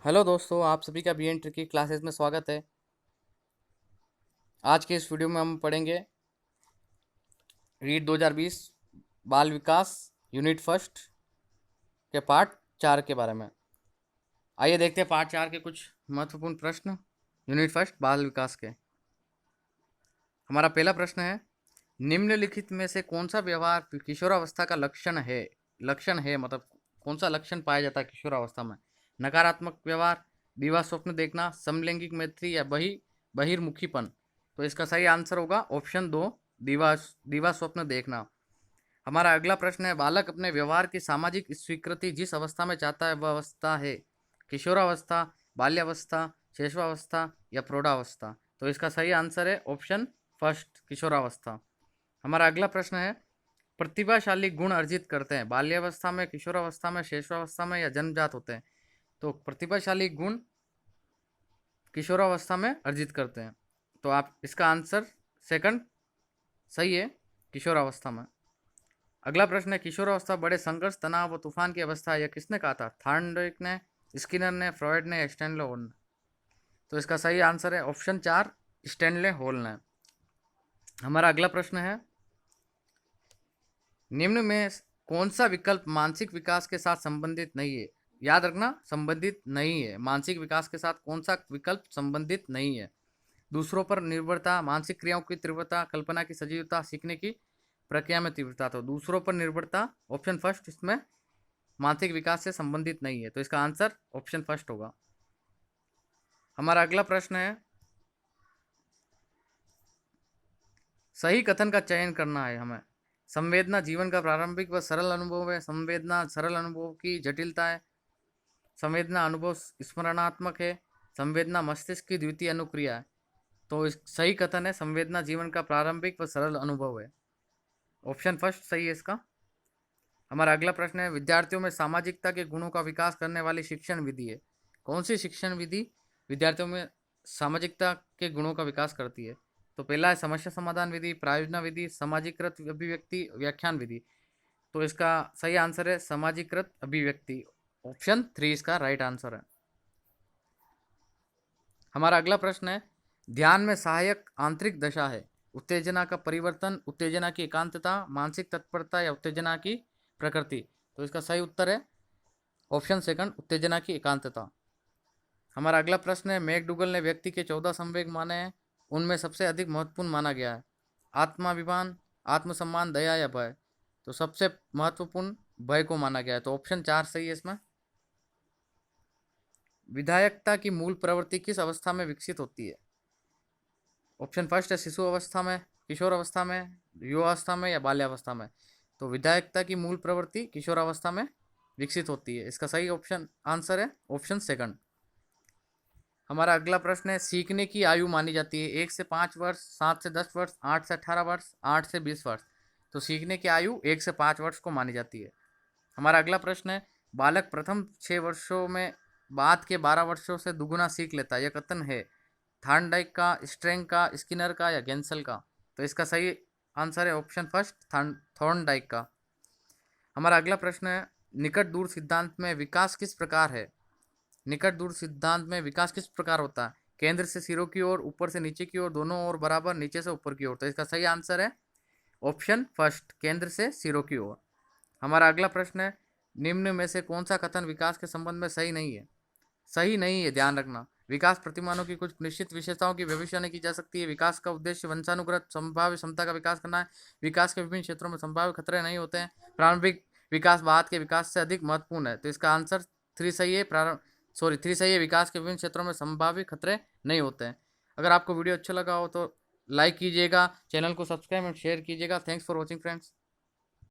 Hello दोस्तों, आप सभी का बी एन ट्रिकी क्लासेस में स्वागत है। आज के इस वीडियो में हम पढ़ेंगे रीड 2020 बाल विकास यूनिट फर्स्ट के पार्ट 4 के बारे में। आइए देखते हैं पार्ट 4 के कुछ महत्वपूर्ण प्रश्न यूनिट फर्स्ट बाल विकास के। हमारा पहला प्रश्न है, निम्नलिखित में से कौन सा व्यवहार किशोरावस्था का लक्षण है मतलब कौन सा लक्षण पाया जाता है किशोरावस्था में? नकारात्मक व्यवहार, दिवा स्वप्न देखना, समलैंगिक मैत्री या बहिर्मुखीपन। तो इसका सही आंसर होगा ऑप्शन 2, दिवा दिवा स्वप्न देखना। हमारा अगला प्रश्न है, बालक अपने व्यवहार की सामाजिक स्वीकृति जिस अवस्था में चाहता है वह अवस्था है किशोरावस्था, बाल्यावस्था, शैशवावस्था या प्रौढ़ावस्था। तो इसका सही आंसर है ऑप्शन फर्स्ट, किशोरावस्था। हमारा अगला प्रश्न है, प्रतिभाशाली गुण अर्जित करते हैं बाल्यावस्था में, किशोरावस्था में, शैशवावस्था में या जन्मजात होते हैं? तो प्रतिभाशाली गुण किशोरावस्था में अर्जित करते हैं, तो आप इसका आंसर सेकंड सही है, किशोरावस्था में। अगला प्रश्न है, किशोरावस्था बड़े संघर्ष, तनाव व तूफान की अवस्था है, यह किसने कहा था? थार्नडाइक ने, स्किनर ने, फ्रॉयड ने या स्टैनले हॉल ने? तो इसका सही आंसर है ऑप्शन 4, स्टैनले हॉल ने। हमारा अगला प्रश्न है, निम्न में कौन सा विकल्प मानसिक विकास के साथ संबंधित नहीं है? याद रखना, संबंधित नहीं है। मानसिक विकास के साथ कौन सा विकल्प संबंधित नहीं है? दूसरों पर निर्भरता, मानसिक क्रियाओं की तीव्रता, कल्पना की सजीवता, सीखने की प्रक्रिया में तीव्रता। तो दूसरों पर निर्भरता ऑप्शन फर्स्ट इसमें मानसिक विकास से संबंधित नहीं है, तो इसका आंसर ऑप्शन फर्स्ट होगा। हमारा अगला प्रश्न है, सही कथन का चयन करना है हमें। संवेदना जीवन का प्रारंभिक व सरल अनुभव है, संवेदना सरल अनुभव की जटिलता है, संवेदना अनुभव स्मरणात्मक है, संवेदना मस्तिष्क की द्वितीय अनुक्रिया है। तो इस सही कथन है, संवेदना जीवन का प्रारंभिक व सरल अनुभव है, ऑप्शन फर्स्ट सही है इसका। हमारा अगला प्रश्न है, विद्यार्थियों में सामाजिकता के गुणों का विकास करने वाली शिक्षण विधि है? कौन सी शिक्षण विधि विद्यार्थियों में सामाजिकता के गुणों का विकास करती है? तो पहला है समस्या समाधान विधि, प्रायोजना विधि, सामाजिकृत अभिव्यक्ति, व्याख्यान विधि। तो इसका सही आंसर है सामाजिकृत अभिव्यक्ति, ऑप्शन 3 इसका राइट आंसर है। हमारा अगला प्रश्न है, ध्यान में सहायक आंतरिक दशा है? उत्तेजना का परिवर्तन, उत्तेजना की एकांतता, मानसिक तत्परता या उत्तेजना की प्रकृति? तो इसका सही उत्तर है ऑप्शन सेकंड, उत्तेजना की एकांतता। हमारा अगला प्रश्न है, मैकडूगल ने व्यक्ति के 14 संवेग माने हैं, उनमें सबसे अधिक महत्वपूर्ण माना गया है? आत्माभिमान, आत्मसम्मान, दया या भय? तो सबसे महत्वपूर्ण भय को माना गया है, तो ऑप्शन 4 सही है इसमें। विधायकता की मूल प्रवृत्ति किस अवस्था में विकसित होती है? ऑप्शन फर्स्ट है शिशु अवस्था में, किशोर अवस्था में, युवावस्था में या बाल्यावस्था में? तो विधायकता की मूल प्रवृत्ति किशोरावस्था में विकसित होती है, इसका सही ऑप्शन आंसर है ऑप्शन सेकंड। हमारा अगला प्रश्न है, सीखने की आयु मानी जाती है 1 से 5 वर्ष, 7 से 10 वर्ष, 8 से 18 वर्ष, 8 से 20 वर्ष? तो सीखने की आयु 1 से 5 वर्ष को मानी जाती है। हमारा अगला प्रश्न है, बालक प्रथम 6 वर्षों में बाद के 12 वर्षों से दुगुना सीख लेता है, यह कथन है थार्नडाइक का, स्ट्रेंग का, स्किनर का या गेंसल का? तो इसका सही आंसर है ऑप्शन फर्स्ट, थॉर्नडाइक का। हमारा अगला प्रश्न है, निकट दूर सिद्धांत में विकास किस प्रकार है? निकट दूर सिद्धांत में विकास किस प्रकार होता है? केंद्र से सिरों की ओर, ऊपर से नीचे की ओर, दोनों ओर बराबर, नीचे से ऊपर की ओर? तो इसका सही आंसर है ऑप्शन फर्स्ट, केंद्र से सिरों की ओर। हमारा अगला प्रश्न है, निम्न में से कौन सा कथन विकास के संबंध में सही नहीं है? सही नहीं है, ध्यान रखना। विकास प्रतिमानों की कुछ निश्चित विशेषताओं की भविष्यवाणी की जा सकती है, विकास का उद्देश्य वंशानुगत संभाव्य क्षमता का विकास करना है, विकास के विभिन्न क्षेत्रों में संभाव्य खतरे नहीं होते हैं, प्रारंभिक विकास बाद के विकास से अधिक महत्वपूर्ण है। तो इसका आंसर 3 सही है, 3 सही है, विकास के विभिन्न क्षेत्रों में संभाव्य खतरे नहीं होते हैं। अगर आपको वीडियो अच्छा लगा हो तो लाइक कीजिएगा, चैनल को सब्सक्राइब और शेयर कीजिएगा। Thanks for watching friends.